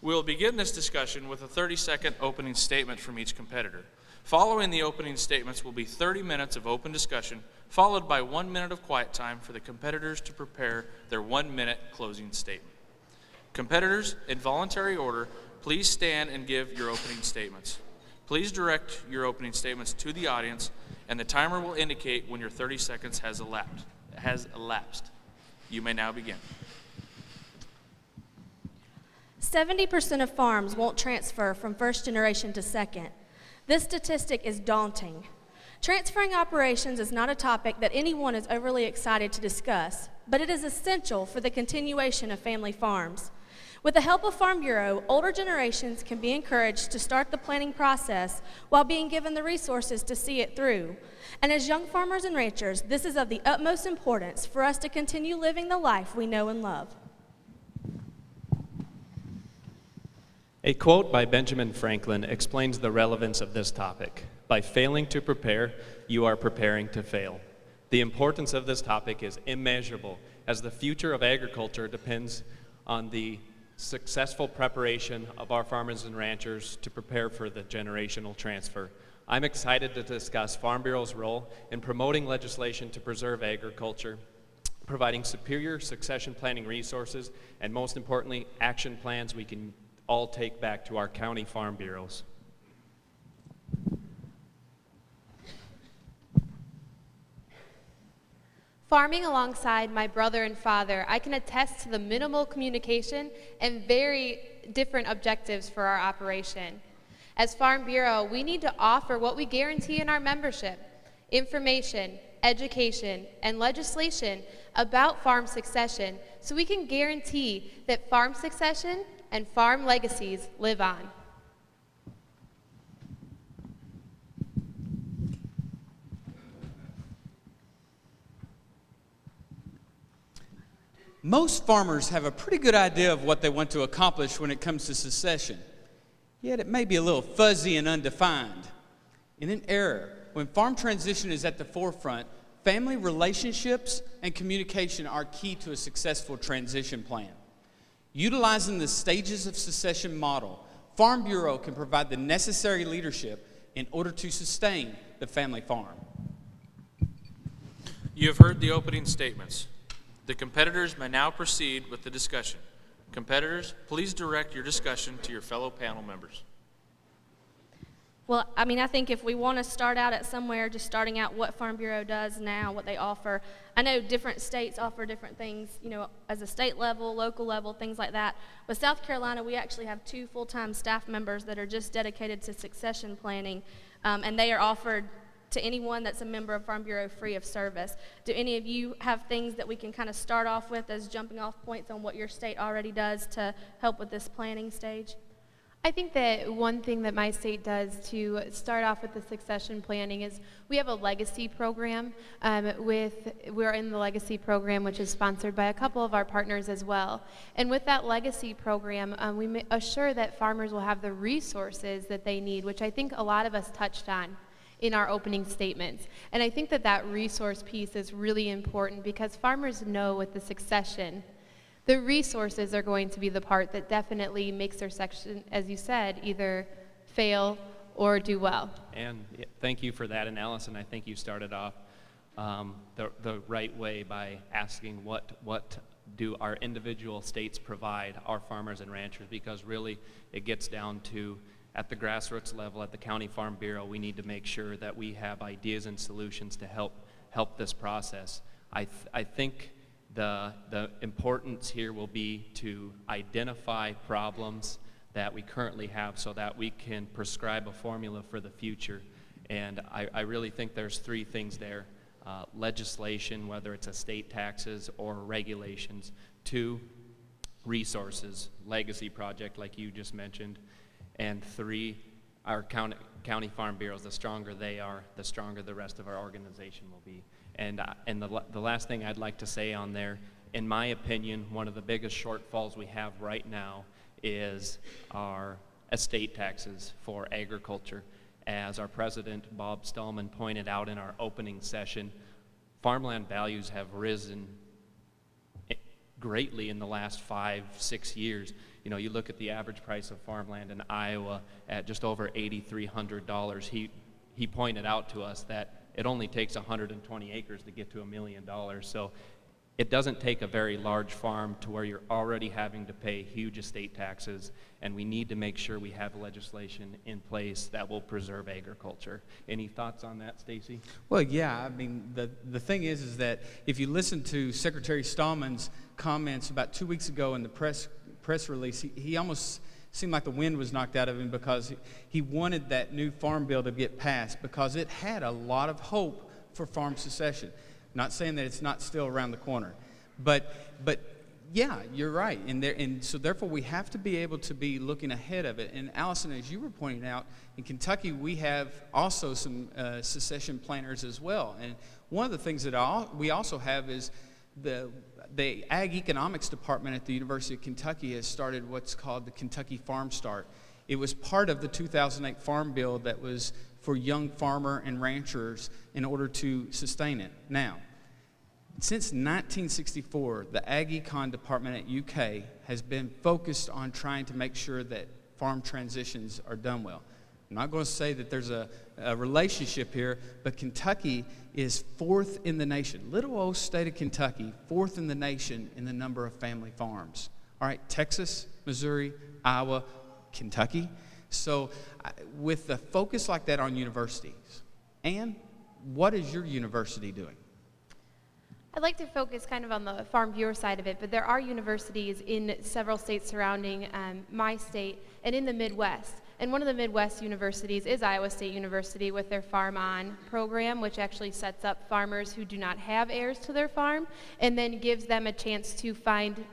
We'll begin this discussion with a 30-second opening statement from each competitor. Following the opening statements will be 30 minutes of open discussion, followed by 1 minute of quiet time for the competitors to prepare their 1-minute closing statement. Competitors, in voluntary order, please stand and give your opening statements. Please direct your opening statements to the audience, and the timer will indicate when your 30 seconds has elapsed. You may now begin. 70% of farms won't transfer from first generation to second. This statistic is daunting. Transferring operations is not a topic that anyone is overly excited to discuss, but it is essential for the continuation of family farms. With the help of Farm Bureau, older generations can be encouraged to start the planning process while being given the resources to see it through. And as young farmers and ranchers, this is of the utmost importance for us to continue living the life we know and love. A quote by Benjamin Franklin explains the relevance of this topic. By failing to prepare, you are preparing to fail. The importance of this topic is immeasurable, as the future of agriculture depends on the successful preparation of our farmers and ranchers to prepare for the generational transfer. I'm excited to discuss Farm Bureau's role in promoting legislation to preserve agriculture, providing superior succession planning resources, and most importantly, action plans we can all take back to our county farm bureaus. Farming alongside my brother and father, I can attest to the minimal communication and very different objectives for our operation. As Farm Bureau, we need to offer what we guarantee in our membership: information, education, and legislation about farm succession, so we can guarantee that farm succession and farm legacies live on. Most farmers have a pretty good idea of what they want to accomplish when it comes to succession, yet it may be a little fuzzy and undefined. In an era when farm transition is at the forefront, family relationships and communication are key to a successful transition plan. Utilizing the stages of succession model, Farm Bureau can provide the necessary leadership in order to sustain the family farm. You have heard the opening statements. The competitors may now proceed with the discussion. Competitors, please direct your discussion to your fellow panel members. Well, I think if we want to start out at somewhere, just starting out what Farm Bureau does now, what they offer. I know different states offer different things, as a state level, local level, things like that. But South Carolina, we actually have 2 full-time staff members that are just dedicated to succession planning, and they are offered to anyone that's a member of Farm Bureau free of service. Do any of you have things that we can kind of start off with as jumping off points on what your state already does to help with this planning stage? I think that one thing that my state does to start off with the succession planning is we have a legacy program. We're in the legacy program, which is sponsored by a couple of our partners as well. And with that legacy program, we assure that farmers will have the resources that they need, which I think a lot of us touched on in our opening statements. And I think that that resource piece is really important, because farmers know with the succession, the resources are going to be the part that definitely makes their section, as you said, either fail or do well. And thank you for that. And Allison, I think you started off the right way by asking what do our individual states provide our farmers and ranchers, because really it gets down to, at the grassroots level, at the County Farm Bureau, we need to make sure that we have ideas and solutions to help this process. I think the importance here will be to identify problems that we currently have so that we can prescribe a formula for the future. And I really think there's 3 things there. Legislation, whether it's estate taxes or regulations. 2, resources, legacy project like you just mentioned. And 3, our county farm bureaus. The stronger they are, the stronger the rest of our organization will be. And the last thing I'd like to say on there, in my opinion, one of the biggest shortfalls we have right now is our estate taxes for agriculture. As our president, Bob Stallman, pointed out in our opening session, farmland values have risen greatly in the last 5-6 years. You know, you look at the average price of farmland in Iowa at just over $8,300. He pointed out to us that it only takes 120 acres to get to $1 million. So it doesn't take a very large farm to where you're already having to pay huge estate taxes, and we need to make sure we have legislation in place that will preserve agriculture. Any thoughts on that, Stacy? Well, yeah, I mean, the thing is that if you listen to Secretary Stallman's comments about 2 weeks ago in the press release, he almost seemed like the wind was knocked out of him, because he wanted that new farm bill to get passed because it had a lot of hope for farm secession. Not saying that it's not still around the corner, but yeah, you're right. And so therefore we have to be able to be looking ahead of it. And Allison, as you were pointing out, in Kentucky we have also some secession planners as well. And one of the things that we also have is the Ag Economics Department at the University of Kentucky has started what's called the Kentucky Farm Start. It was part of the 2008 Farm Bill that was for young farmer and ranchers in order to sustain it. Now, since 1964, the Ag Econ Department at UK has been focused on trying to make sure that farm transitions are done well. I'm not going to say that there's a relationship here, but Kentucky is 4th in the nation. Little old state of Kentucky, 4th in the nation in the number of family farms. All right, Texas, Missouri, Iowa, Kentucky. So with the focus like that on universities, Ann, what is your university doing? I'd like to focus kind of on the Farm Bureau side of it, but there are universities in several states surrounding my state and in the Midwest. And one of the Midwest universities is Iowa State University with their Farm On program, which actually sets up farmers who do not have heirs to their farm and then gives them a chance to find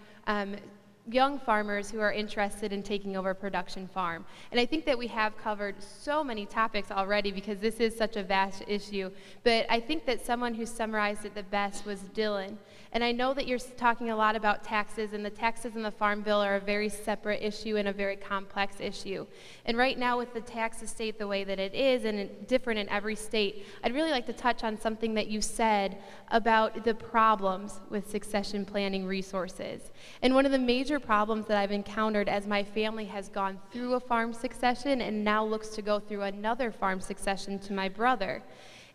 young farmers who are interested in taking over a production farm. And I think that we have covered so many topics already because this is such a vast issue, but I think that someone who summarized it the best was Dylan. And I know that you're talking a lot about taxes, and the taxes in the Farm Bill are a very separate issue and a very complex issue. And right now with the tax estate the way that it is, and different in every state, I'd really like to touch on something that you said about the problems with succession planning resources. And one of the major problems that I've encountered as my family has gone through a farm succession and now looks to go through another farm succession to my brother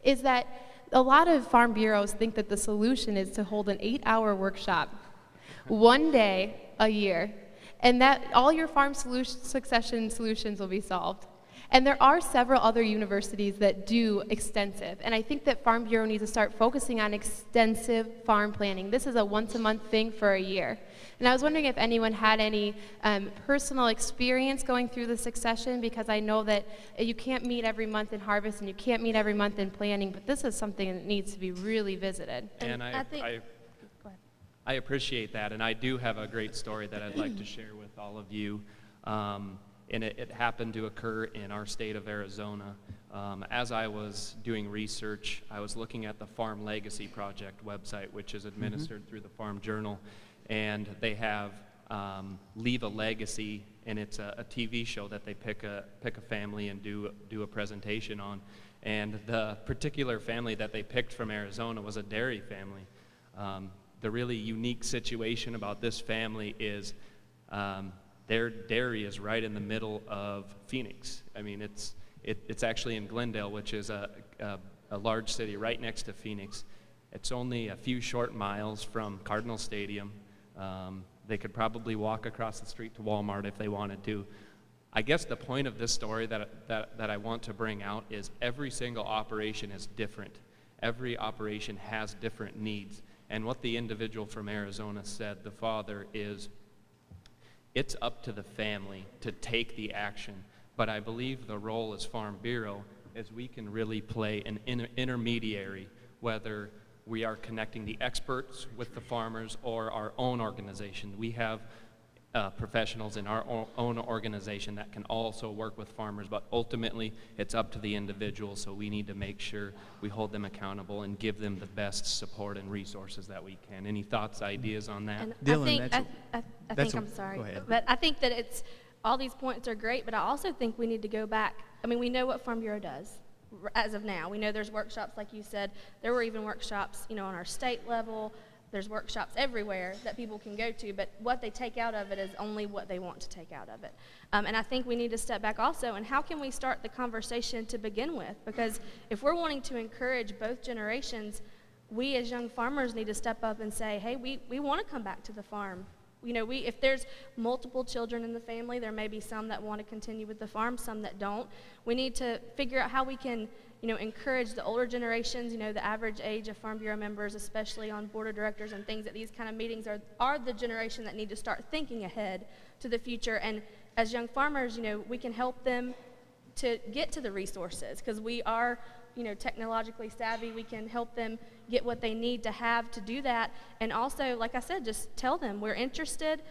is that a lot of farm bureaus think that the solution is to hold an 8-hour workshop one day a year, and that all your farm succession solutions will be solved. And there are several other universities that do extensive, and I think that Farm Bureau needs to start focusing on extensive farm planning. This is a once-a-month thing for a year. And I was wondering if anyone had any personal experience going through the succession, because I know that you can't meet every month in harvest and you can't meet every month in planning, but this is something that needs to be really visited. And I appreciate that, and I do have a great story that I'd like to share with all of you. And it happened to occur in our state of Arizona. As I was doing research, I was looking at the Farm Legacy Project website, which is administered through the Farm Journal, and they have Leave a Legacy, and it's a TV show that they pick a family and do a presentation on. And the particular family that they picked from Arizona was a dairy family. The really unique situation about this family is their dairy is right in the middle of Phoenix. I mean, it's actually in Glendale, which is a large city right next to Phoenix. It's only a few short miles from Cardinal Stadium. They could probably walk across the street to Walmart if they wanted to. I guess the point of this story that I want to bring out is every single operation is different. Every operation has different needs. And what the individual from Arizona said, the father, is it's up to the family to take the action. But I believe the role as Farm Bureau is we can really play an intermediary, whether we are connecting the experts with the farmers or our own organization. We have professionals in our own organization that can also work with farmers, but ultimately it's up to the individual, so we need to make sure we hold them accountable and give them the best support and resources that we can. Any thoughts, ideas on that? And Dylan, I think I'm sorry, go ahead. but I think that all these points are great, but I also think we need to go back. I mean, we know what Farm Bureau does as of now. We know there's workshops, like you said. There were even workshops, on our state level. there's workshops everywhere that people can go to, but what they take out of it is only what they want to take out of it. And I think we need to step back also, and how can we start the conversation to begin with? Because if we're wanting to encourage both generations, we as young farmers need to step up and say, hey, we want to come back to the farm. You know, if there's multiple children in the family, there may be some that want to continue with the farm, some that don't. We need to figure out how we can, you know, encourage the older generations. You know, the average age of Farm Bureau members, especially on board of directors and things at these kind of meetings, are the generation that need to start thinking ahead to the future. And as young farmers, you know, we can help them to get to the resources because we are, you know, technologically savvy. We can help them get what they need to have to do that. And also, like I said, just tell them we're interested.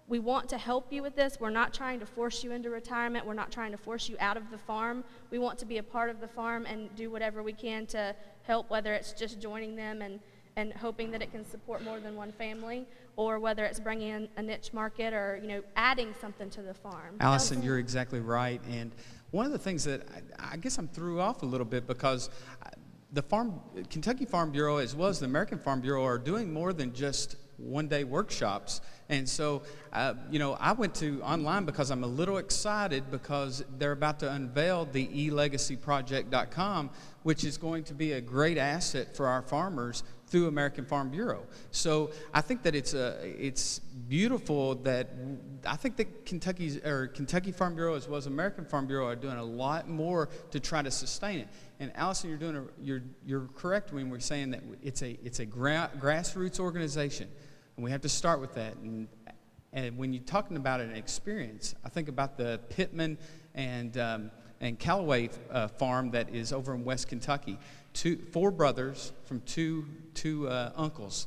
We want to help you with this. We're not trying to force you into retirement. We're not trying to force you out of the farm. We want to be a part of the farm and do whatever we can to help, whether it's just joining them and hoping that it can support more than one family, or whether it's bringing in a niche market or, you know, adding something to the farm. Allison, you're exactly right. And one of the things that I guess I'm threw off a little bit because the Kentucky Farm Bureau as well as the American Farm Bureau are doing more than just one-day workshops. And so, you know, I went to online because I'm a little excited because they're about to unveil the elegacyproject.com, which is going to be a great asset for our farmers through American Farm Bureau. So I think that it's beautiful that I think that Kentucky Farm Bureau as well as American Farm Bureau are doing a lot more to try to sustain it. And Allison, you're correct when we're saying that it's a grassroots organization, and we have to start with that. And when you're talking about an experience, I think about the Pittman and Callaway farm that is over in West Kentucky. Four brothers from two uncles.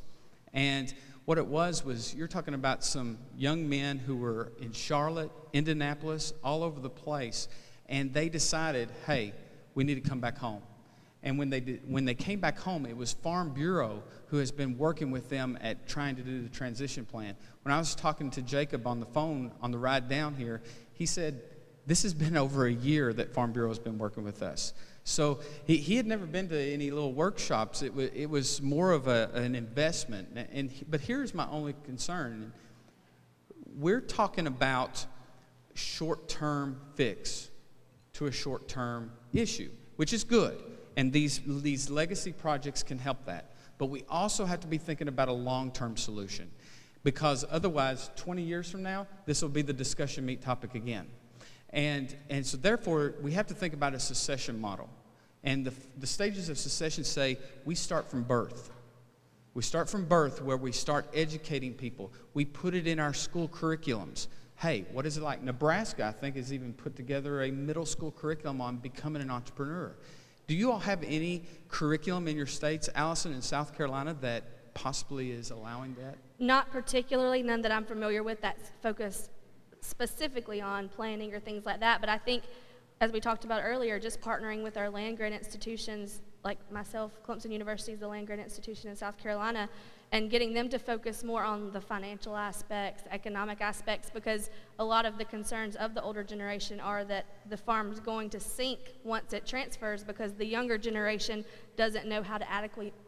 And what it was you're talking about some young men who were in Charlotte, Indianapolis, all over the place, and they decided, hey, we need to come back home. And when they came back home, it was Farm Bureau who has been working with them at trying to do the transition plan. When I was talking to Jacob on the phone on the ride down here, he said, this has been over a year that Farm Bureau has been working with us. So he had never been to any little workshops. It was more of an investment. But here's my only concern. We're talking about short-term fix to a short-term issue, which is good. And these legacy projects can help that. But we also have to be thinking about a long-term solution, because otherwise, 20 years from now, this will be the discussion meat topic again. And so therefore, we have to think about a succession model. And the stages of succession say we start from birth. We start from birth where we start educating people. We put it in our school curriculums. Hey, what is it like? Nebraska, I think, has even put together a middle school curriculum on becoming an entrepreneur. Do you all have any curriculum in your states, Allison, in South Carolina, that possibly is allowing that? Not particularly, none that I'm familiar with that's focused specifically on planning or things like that. But I think, as we talked about earlier, just partnering with our land-grant institutions, like myself, Clemson University is the land-grant institution in South Carolina, and getting them to focus more on the financial aspects, economic aspects, because a lot of the concerns of the older generation are that the farm's going to sink once it transfers because the younger generation doesn't know how to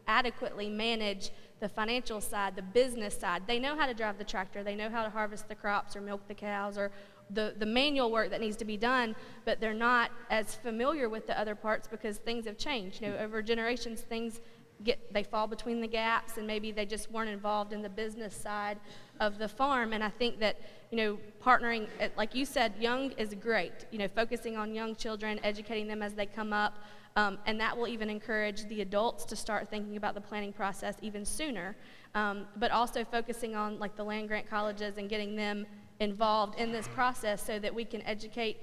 adequately manage the financial side, the business side. They know how to drive the tractor, they know how to harvest the crops or milk the cows or the manual work that needs to be done, but they're not as familiar with the other parts because things have changed. You know, over generations, they fall between the gaps, and maybe they just weren't involved in the business side of the farm. And I think that, you know, partnering, like you said, young is great. You know, focusing on young children, educating them as they come up, and that will even encourage the adults to start thinking about the planning process even sooner. But also focusing on like the land-grant colleges and getting them involved in this process so that we can educate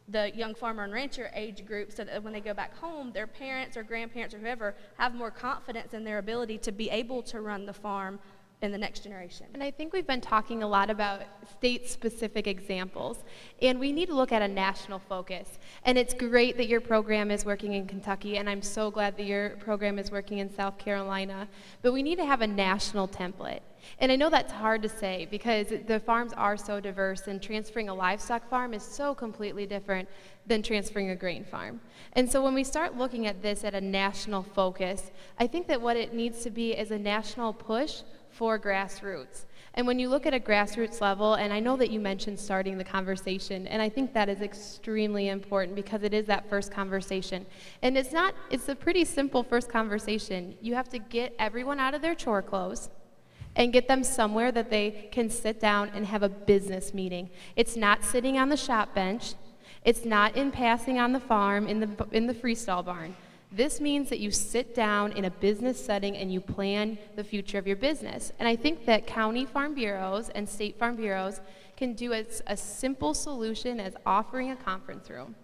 the young farmer and rancher age group so that when they go back home, their parents or grandparents or whoever have more confidence in their ability to be able to run the farm in the next generation. And I think we've been talking a lot about state-specific examples, and we need to look at a national focus. And it's great that your program is working in Kentucky, and I'm so glad that your program is working in South Carolina, but we need to have a national template. And I know that's hard to say because the farms are so diverse, and transferring a livestock farm is so completely different than transferring a grain farm. And so when we start looking at this at a national focus, I think that what it needs to be is a national push for grassroots. And when you look at a grassroots level, and I know that you mentioned starting the conversation, and I think that is extremely important because it is that first conversation. And it's a pretty simple first conversation. You have to get everyone out of their chore clothes and get them somewhere that they can sit down and have a business meeting. It's not sitting on the shop bench. It's not in passing on the farm in the freestyle barn. This means that you sit down in a business setting and you plan the future of your business. And I think that county farm bureaus and state farm bureaus can do a simple solution as offering a conference room.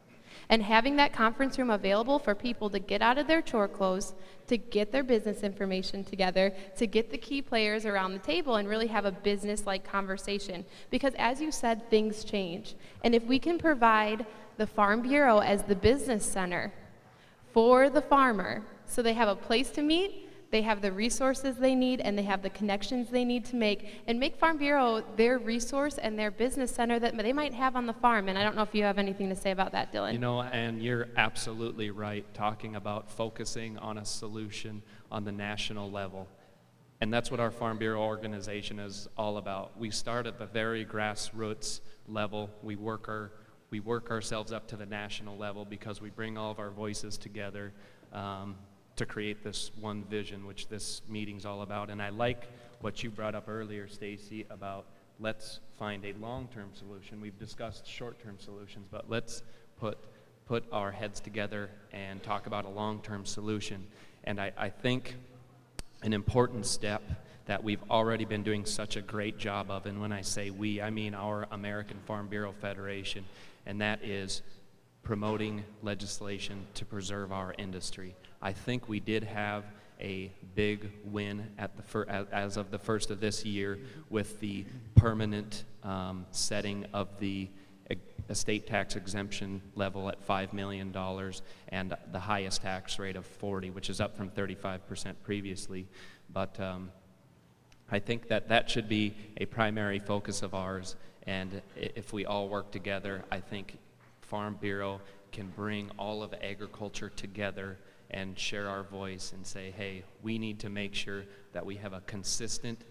And having that conference room available for people to get out of their chore clothes, to get their business information together, to get the key players around the table and really have a business-like conversation. Because as you said, things change. And if we can provide the Farm Bureau as the business center for the farmer, so they have a place to meet, they have the resources they need, and they have the connections they need to make Farm Bureau their resource and their business center that they might have on the farm. And I don't know if you have anything to say about that, Dylan. You know, and you're absolutely right, talking about focusing on a solution on the national level. And that's what our Farm Bureau organization is all about. We start at the very grassroots level. We work ourselves up to the national level because we bring all of our voices together to create this one vision, which this meeting's all about. And I like what you brought up earlier, Stacy, about let's find a long-term solution. We've discussed short-term solutions, but let's put our heads together and talk about a long-term solution. And I think an important step that we've already been doing such a great job of, and when I say we, I mean our American Farm Bureau Federation, and that is promoting legislation to preserve our industry. I think we did have a big win at as of the first of this year with the permanent setting of the estate tax exemption level at $5 million and the highest tax rate of 40%, which is up from 35% previously. But I think that should be a primary focus of ours, and if we all work together, I think Farm Bureau can bring all of agriculture together and share our voice and say, hey, we need to make sure that we have a consistent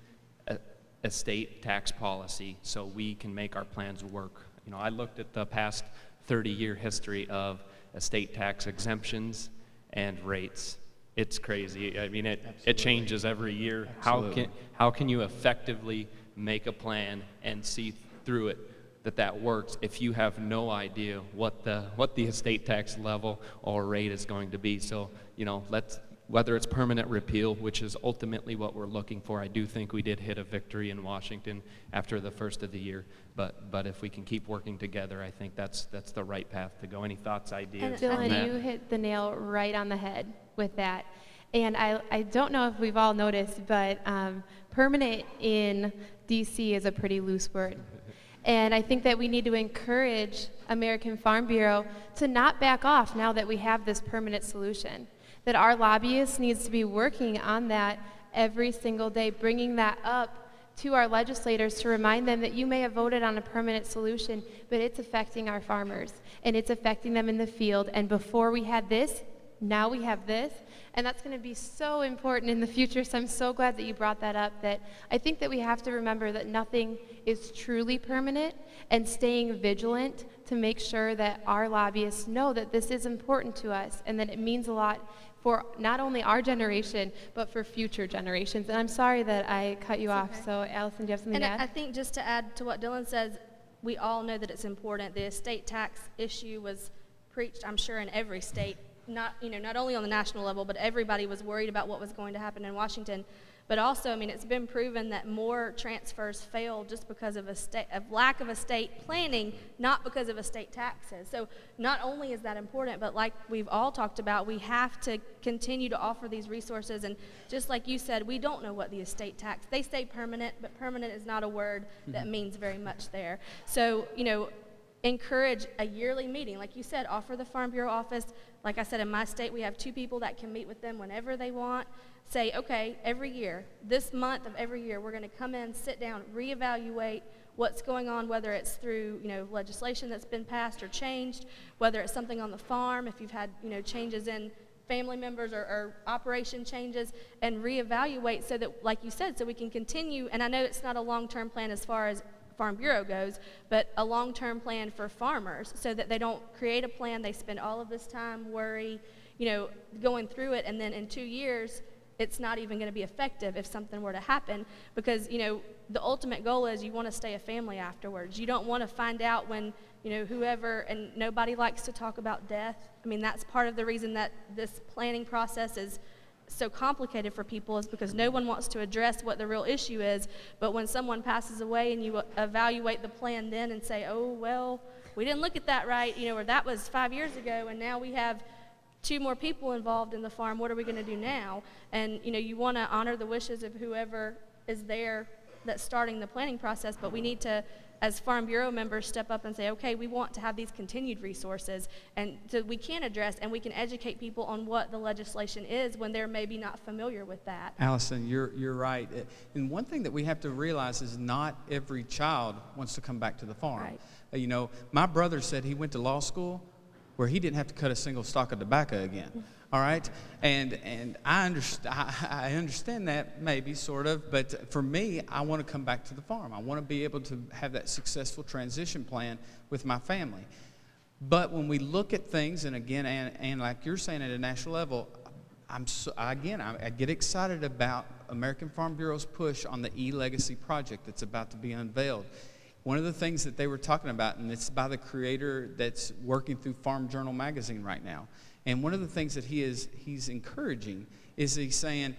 estate tax policy so we can make our plans work. You know, I looked at the past 30-year history of estate tax exemptions and rates. It's crazy. I mean, it changes every year. How can you effectively make a plan and see through it that works if you have no idea what the estate tax level or rate is going to be? So, you know, whether it's permanent repeal, which is ultimately what we're looking for. I do think we did hit a victory in Washington after the first of the year, but if we can keep working together, I think that's the right path to go. Any thoughts, ideas? And on that? Dylan, you hit the nail right on the head with that. And I don't know if we've all noticed, but permanent in DC is a pretty loose word. And I think that we need to encourage American Farm Bureau to not back off now that we have this permanent solution. That our lobbyists needs to be working on that every single day, bringing that up to our legislators to remind them that you may have voted on a permanent solution, but it's affecting our farmers, and it's affecting them in the field. And before we had this, now we have this, and that's going to be so important in the future. So I'm so glad that you brought that up, that I think that we have to remember that nothing is truly permanent, and staying vigilant to make sure that our lobbyists know that this is important to us and that it means a lot for not only our generation, but for future generations. And I'm sorry that I cut you off. Okay. So Allison, do you have something And to add? I think just to add to what Dylan says, we all know that it's important. The estate tax issue was preached, I'm sure, in every state. Not only on the national level, but everybody was worried about what was going to happen in Washington. But also, I mean, it's been proven that more transfers fail just because of lack of estate planning, not because of estate taxes. So not only is that important, but like we've all talked about, we have to continue to offer these resources. And just like you said, we don't know what the estate tax, they say permanent, but permanent is not a word that means very much there. So, encourage a yearly meeting. Like you said, offer the Farm Bureau office. Like I said, in my state, we have 2 people that can meet with them whenever they want. Say, okay, every year, this month of every year, we're going to come in, sit down, reevaluate what's going on, whether it's through, legislation that's been passed or changed, whether it's something on the farm, if you've had, changes in family members or operation changes, and reevaluate so that, like you said, so we can continue. And I know it's not a long-term plan as far as Farm Bureau goes, but a long-term plan for farmers so that they don't create a plan, they spend all of this time, worry, going through it, and then in 2 years, it's not even going to be effective if something were to happen, because, the ultimate goal is you want to stay a family afterwards. You don't want to find out when, whoever, and nobody likes to talk about death. I mean, that's part of the reason that this planning process is so complicated for people, is because no one wants to address what the real issue is. But when someone passes away and you evaluate the plan then and say, oh, well, we didn't look at that right, or that was 5 years ago, and now we have 2 more people involved in the farm, what are we going to do now? And, you want to honor the wishes of whoever is there that's starting the planning process, but we need to, as Farm Bureau members, step up and say, okay, we want to have these continued resources, and so we can address and we can educate people on what the legislation is when they're maybe not familiar with that. Allison, you're right. And one thing that we have to realize is not every child wants to come back to the farm. Right. My brother said he went to law school where he didn't have to cut a single stalk of tobacco again. All right, and I understand that, maybe, sort of, but for me, I want to come back to the farm. I want to be able to have that successful transition plan with my family. But when we look at things, and again, and like you're saying at a national level, I get excited about American Farm Bureau's push on the e-legacy project that's about to be unveiled. One of the things that they were talking about, and it's by the creator that's working through Farm Journal magazine right now, and one of the things that he's encouraging is he's saying,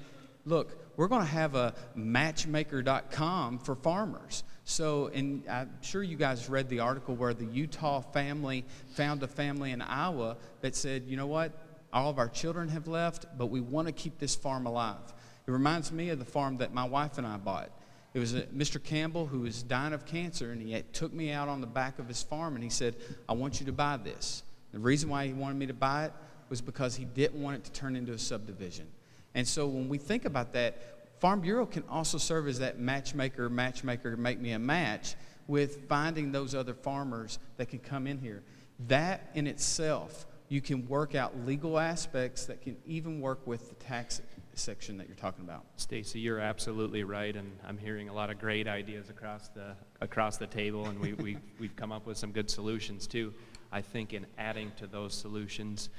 look, we're going to have a matchmaker.com for farmers. So, and I'm sure you guys read the article where the Utah family found a family in Iowa that said, you know what, all of our children have left, but we want to keep this farm alive. It reminds me of the farm that my wife and I bought. It was Mr. Campbell, who was dying of cancer, and he took me out on the back of his farm, and he said, I want you to buy this. The reason why he wanted me to buy it was because he didn't want it to turn into a subdivision. And so when we think about that, Farm Bureau can also serve as that matchmaker, make me a match with finding those other farmers that can come in here. That in itself, you can work out legal aspects that can even work with the tax section that you're talking about. Stacy, you're absolutely right, and I'm hearing a lot of great ideas across the table, and we've come up with some good solutions too. I think in adding to those solutions,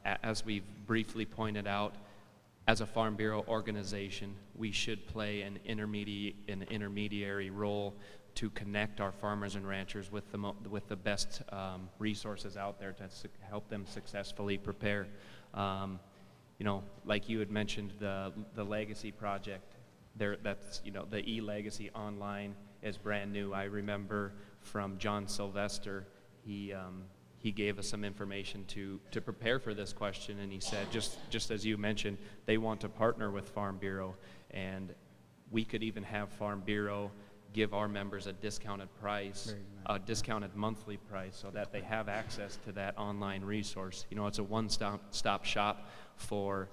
as we've briefly pointed out, as a Farm Bureau organization, we should play an intermediary role to connect our farmers and ranchers with the best resources out there to help them successfully prepare. Like you had mentioned, the Legacy Project, that's the e-Legacy online is brand new. I remember from John Sylvester, he gave us some information to prepare for this question, and he said, just as you mentioned, they want to partner with Farm Bureau, and we could even have Farm Bureau give our members a discounted price, a discounted monthly price, so that they have access to that online resource. It's a one-stop shop for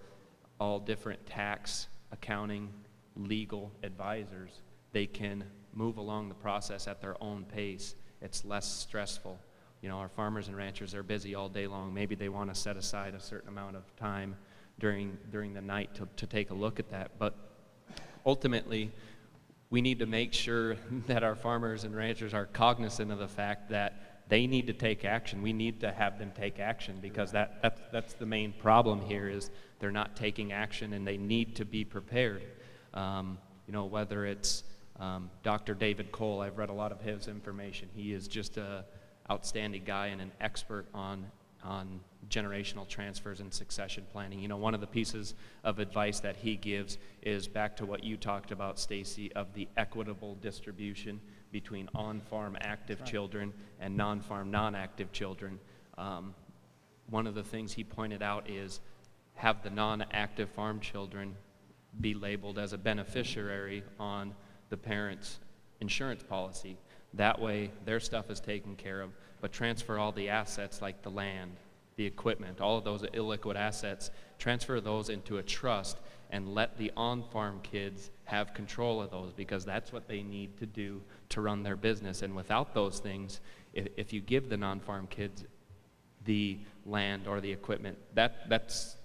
all different tax, accounting, legal advisors. They can move along the process at their own pace. It's less stressful. Our farmers and ranchers are busy all day long. Maybe they want to set aside a certain amount of time during the night to take a look at that. But ultimately, we need to make sure that our farmers and ranchers are cognizant of the fact that they need to take action. We need to have them take action, because that's the main problem here, is they're not taking action, and they need to be prepared. Whether it's Dr. David Cole, I've read a lot of his information. He is just a outstanding guy and an expert on generational transfers and succession planning. One of the pieces of advice that he gives is back to what you talked about, Stacy, of the equitable distribution between on-farm active children and non-farm non-active children. One of the things he pointed out is have the non-active farm children be labeled as a beneficiary on the parent's insurance policy. That way, their stuff is taken care of, but transfer all the assets like the land, the equipment, all of those illiquid assets, transfer those into a trust and let the on-farm kids have control of those, because that's what they need to do to run their business. And without those things, if you give the non-farm kids the land or the equipment, that's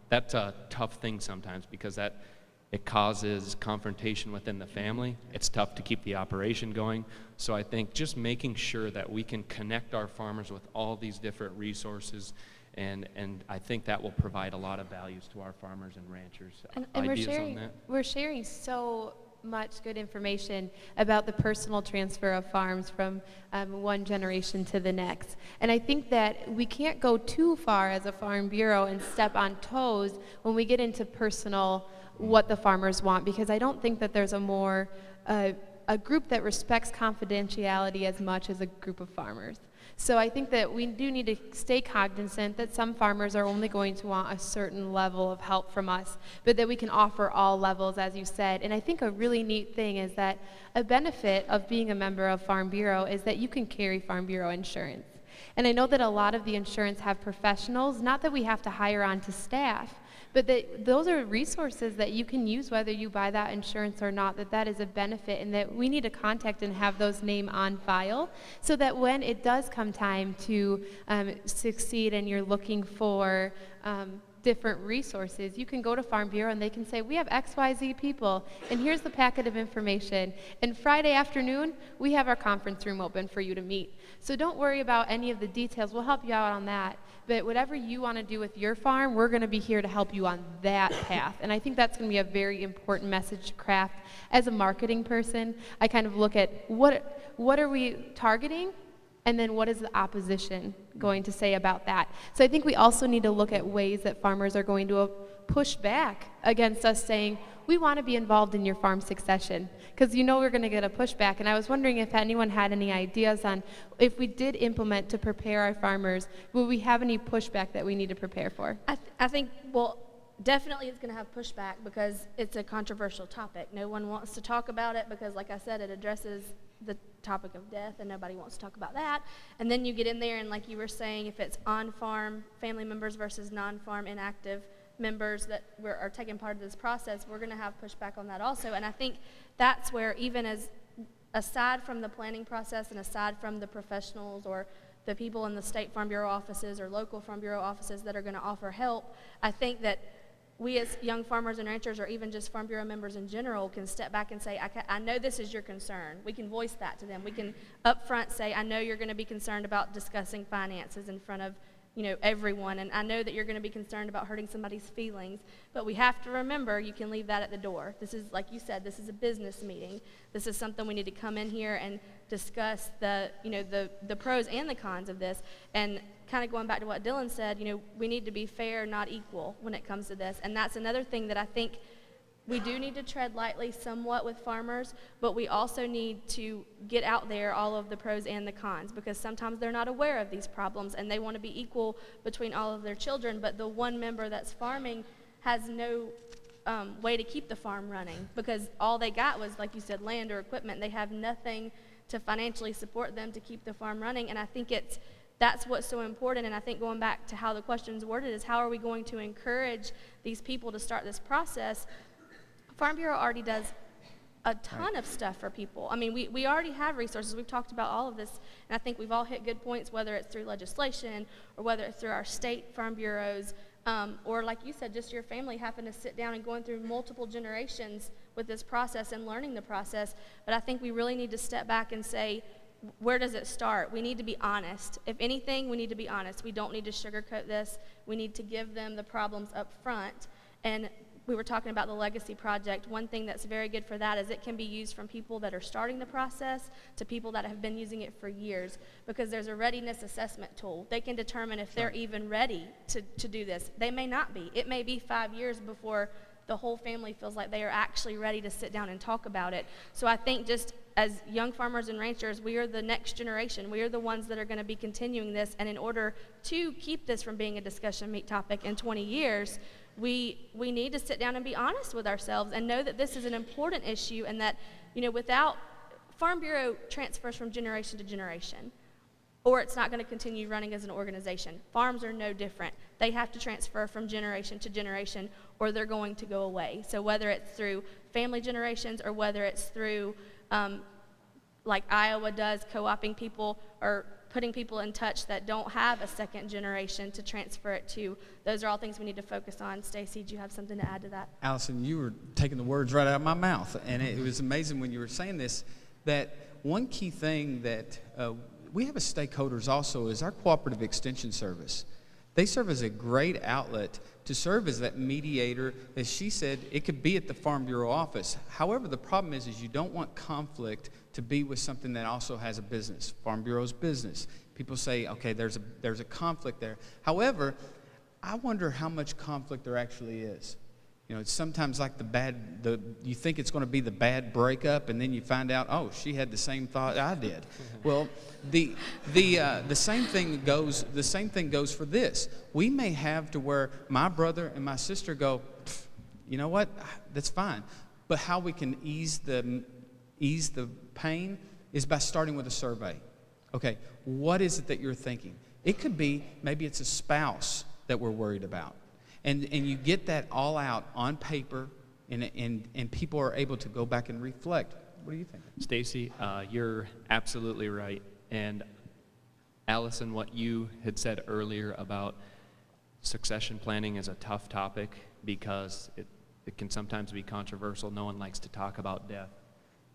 that's a tough thing sometimes because it causes confrontation within the family. It's tough to keep the operation going. So I think just making sure that we can connect our farmers with all these different resources, and I think that will provide a lot of values to our farmers and ranchers. And Ideas on that? we're sharing so much good information about the personal transfer of farms from one generation to the next. And I think that we can't go too far as a Farm Bureau and step on toes when we get into personal what the farmers want, because I don't think that there's a group that respects confidentiality as much as a group of farmers. So I think that we do need to stay cognizant that some farmers are only going to want a certain level of help from us, but that we can offer all levels, as you said. And I think a really neat thing is that a benefit of being a member of Farm Bureau is that you can carry Farm Bureau insurance. And I know that a lot of the insurance have professionals, not that we have to hire on to staff, but that those are resources that you can use whether you buy that insurance or not, that is a benefit, and that we need to contact and have those names on file so that when it does come time to succeed and you're looking for different resources, you can go to Farm Bureau and they can say, we have XYZ people, and here's the packet of information. And Friday afternoon, we have our conference room open for you to meet. So don't worry about any of the details. We'll help you out on that. But whatever you want to do with your farm, we're going to be here to help you on that path. And I think that's going to be a very important message to craft. As a marketing person, I kind of look at what are we targeting? And then what is the opposition going to say about that? So I think we also need to look at ways that farmers are going to push back against us saying, we want to be involved in your farm succession, because we're going to get a pushback. And I was wondering if anyone had any ideas on if we did implement to prepare our farmers, will we have any pushback that we need to prepare for? I think, definitely it's going to have pushback because it's a controversial topic. No one wants to talk about it because, like I said, it addresses the topic of death, and nobody wants to talk about that. And then you get in there, and like you were saying, if it's on-farm family members versus non-farm inactive members that are taking part of this process, we're going to have pushback on that also. And I think that's where, even as aside from the planning process and aside from the professionals or the people in the state Farm Bureau offices or local Farm Bureau offices that are going to offer help, I think that we as young farmers and ranchers, or even just Farm Bureau members in general, can step back and say, I know this is your concern. We can voice that to them. We can up front say, I know you're going to be concerned about discussing finances in front of everyone, and I know that you're going to be concerned about hurting somebody's feelings, but we have to remember you can leave that at the door. This is, like you said, this is a business meeting. This is something we need to come in here and discuss the pros and the cons of this. And kind of going back to what Dylan said, we need to be fair, not equal when it comes to this. And that's another thing that I think we do need to tread lightly somewhat with farmers, but we also need to get out there all of the pros and the cons, because sometimes they're not aware of these problems and they want to be equal between all of their children, but the one member that's farming has no way to keep the farm running because all they got was, like you said, land or equipment. They have nothing to financially support them to keep the farm running, and I think that's what's so important. And I think going back to how the question's worded is, how are we going to encourage these people to start this process? Farm Bureau already does a ton of stuff for people. I mean, we already have resources. We've talked about all of this, and I think we've all hit good points, whether it's through legislation or whether it's through our state farm bureaus, or like you said, just your family having to sit down and going through multiple generations with this process and learning the process. But I think we really need to step back and say, where does it start? We need to be honest. If anything, we need to be honest. We don't need to sugarcoat this. We need to give them the problems up front. And we were talking about the legacy project. One thing that's very good for that is it can be used from people that are starting the process to people that have been using it for years, because there's a readiness assessment tool. They can determine if they're even ready to do this. They may not be. It may be 5 years before the whole family feels like they are actually ready to sit down and talk about it. So I think just as young farmers and ranchers, we are the next generation. We are the ones that are going to be continuing this, and in order to keep this from being a discussion meat topic in 20 years, we need to sit down and be honest with ourselves and know that this is an important issue, and that, without Farm Bureau transfers from generation to generation, or it's not going to continue running as an organization. Farms are no different. They have to transfer from generation to generation, or they're going to go away. So whether it's through family generations or whether it's through like Iowa does, co-opting people or putting people in touch that don't have a second generation to transfer it to. Those are all things we need to focus on. Stacy, do you have something to add to that? Allison, you were taking the words right out of my mouth, and it was amazing when you were saying this, that one key thing that we have as stakeholders also is our cooperative extension service. They serve as a great outlet to serve as that mediator. As she said, it could be at the Farm Bureau office. However, the problem is you don't want conflict to be with something that also has a business. Farm Bureau's business. People say, okay, there's a conflict there. However, I wonder how much conflict there actually is. You know, it's sometimes like you think it's going to be the bad breakup, and then you find out, oh, she had the same thought I did. Well, the same thing goes. The same thing goes for this. We may have to where my brother and my sister go, you know what, that's fine. But how we can ease the pain is by starting with a survey. Okay, what is it that you're thinking? It could be maybe it's a spouse that we're worried about. And you get that all out on paper, and people are able to go back and reflect. What do you think? Stacy, you're absolutely right. And Allison, what you had said earlier about succession planning is a tough topic because it can sometimes be controversial. No one likes to talk about death.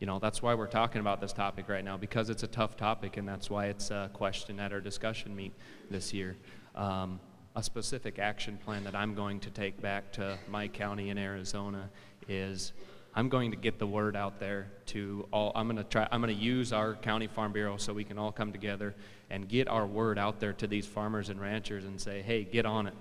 You know, that's why we're talking about this topic right now, because it's a tough topic, and that's why it's a question at our discussion meet this year. A specific action plan that I'm going to take back to my county in Arizona is I'm going to get the word out there to all. I'm going to use our county farm bureau so we can all come together and get our word out there to these farmers and ranchers and say, hey, get on it.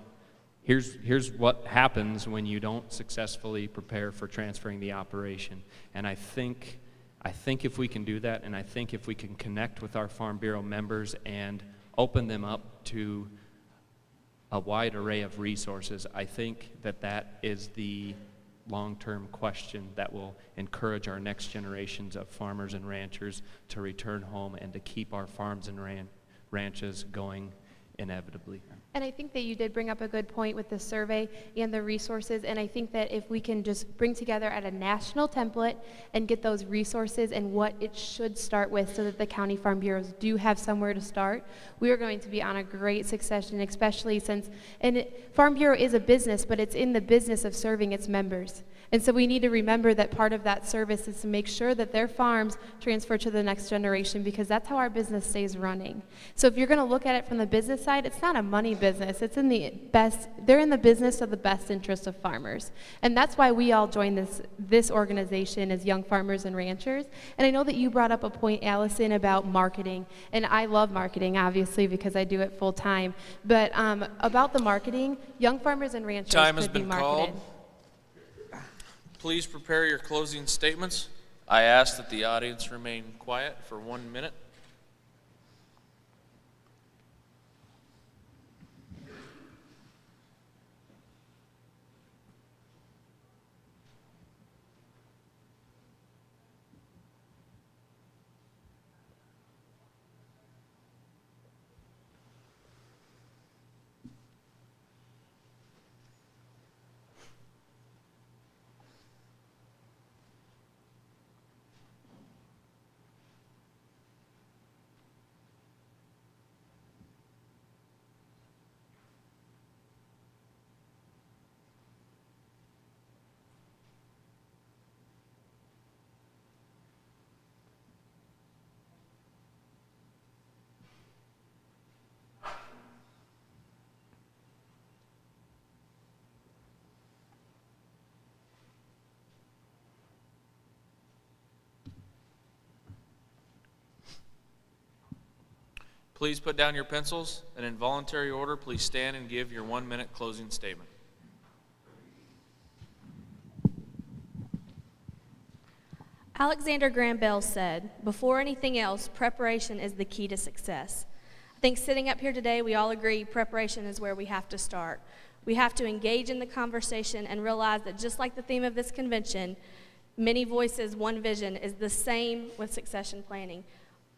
Here's what happens when you don't successfully prepare for transferring the operation. And I think if we can do that, and I think if we can connect with our Farm Bureau members and open them up to a wide array of resources, I think that is the long-term question that will encourage our next generations of farmers and ranchers to return home and to keep our farms and ranches going inevitably. And I think that you did bring up a good point with the survey and the resources, and I think that if we can just bring together at a national template and get those resources and what it should start with so that the county farm bureaus do have somewhere to start, we are going to be on a great succession, especially since Farm Bureau is a business, but it's in the business of serving its members. And so we need to remember that part of that service is to make sure that their farms transfer to the next generation, because that's how our business stays running. So if you're going to look at it from the business side, it's not a money business. It's they're in the business of the best interest of farmers. And that's why we all joined this organization as young farmers and ranchers. And I know that you brought up a point, Allison, about marketing. And I love marketing, obviously, because I do it full time. But about the marketing, young farmers and ranchers Time has could be been marketed. called. Please prepare your closing statements. I ask that the audience remain quiet for 1 minute. Please put down your pencils, and in voluntary order, please stand and give your 1 minute closing statement. Alexander Graham Bell said, "Before anything else, preparation is the key to success." I think sitting up here today, we all agree preparation is where we have to start. We have to engage in the conversation and realize that just like the theme of this convention, many voices, one vision, is the same with succession planning.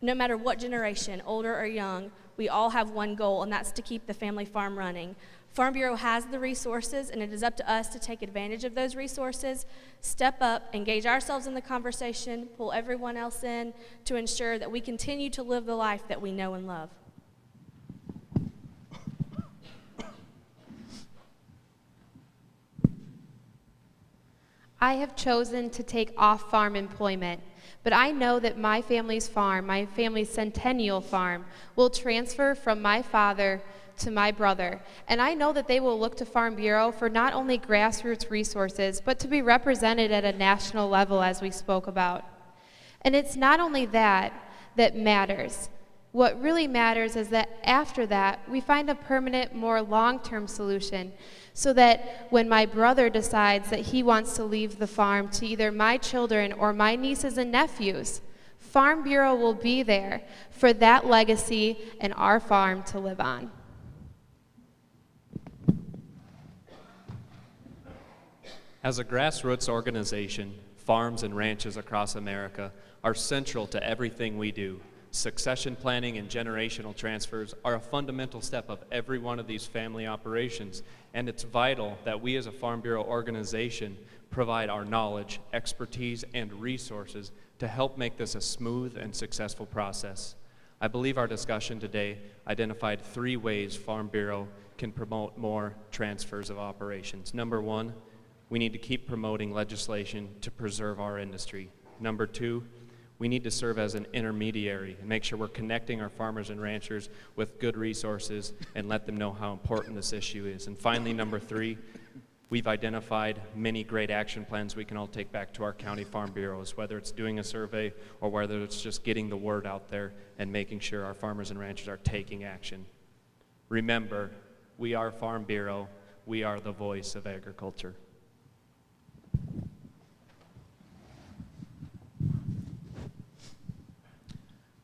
No matter what generation, older or young, we all have one goal, and that's to keep the family farm running. Farm Bureau has the resources, and it is up to us to take advantage of those resources, step up, engage ourselves in the conversation, pull everyone else in to ensure that we continue to live the life that we know and love. I have chosen to take off-farm employment, but I know that my family's farm, my family's centennial farm, will transfer from my father to my brother. And I know that they will look to Farm Bureau for not only grassroots resources, but to be represented at a national level, as we spoke about. And it's not only that matters. What really matters is that after that, we find a permanent, more long-term solution, so that when my brother decides that he wants to leave the farm to either my children or my nieces and nephews, Farm Bureau will be there for that legacy and our farm to live on. As a grassroots organization, farms and ranches across America are central to everything we do. Succession planning and generational transfers are a fundamental step of every one of these family operations, and it's vital that we as a Farm Bureau organization provide our knowledge, expertise, and resources to help make this a smooth and successful process. I believe our discussion today identified 3 ways Farm Bureau can promote more transfers of operations. Number 1, we need to keep promoting legislation to preserve our industry. Number 2, we need to serve as an intermediary and make sure we're connecting our farmers and ranchers with good resources and let them know how important this issue is. And finally, number 3, we've identified many great action plans we can all take back to our county farm bureaus, whether it's doing a survey or whether it's just getting the word out there and making sure our farmers and ranchers are taking action. Remember, we are Farm Bureau. We are the voice of agriculture.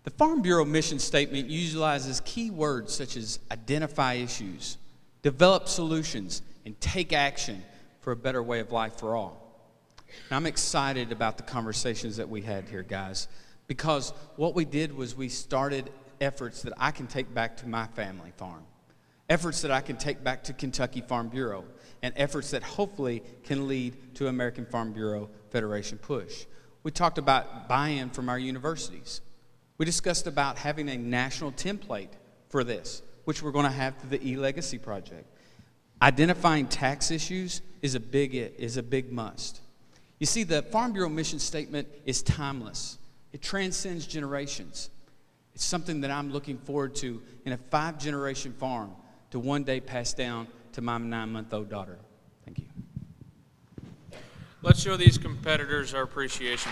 The Farm Bureau mission statement utilizes key words such as identify issues, develop solutions, and take action for a better way of life for all. And I'm excited about the conversations that we had here, guys, because what we did was we started efforts that I can take back to my family farm, efforts that I can take back to Kentucky Farm Bureau, and efforts that hopefully can lead to American Farm Bureau Federation push. We talked about buy-in from our universities. We discussed about having a national template for this, which we're going to have through the e-legacy project. Identifying tax issues is a big must. You see, the Farm Bureau mission statement is timeless. It transcends generations. It's something that I'm looking forward to in a 5-generation farm to one day pass down to my 9-month-old daughter. Thank you. Let's show these competitors our appreciation.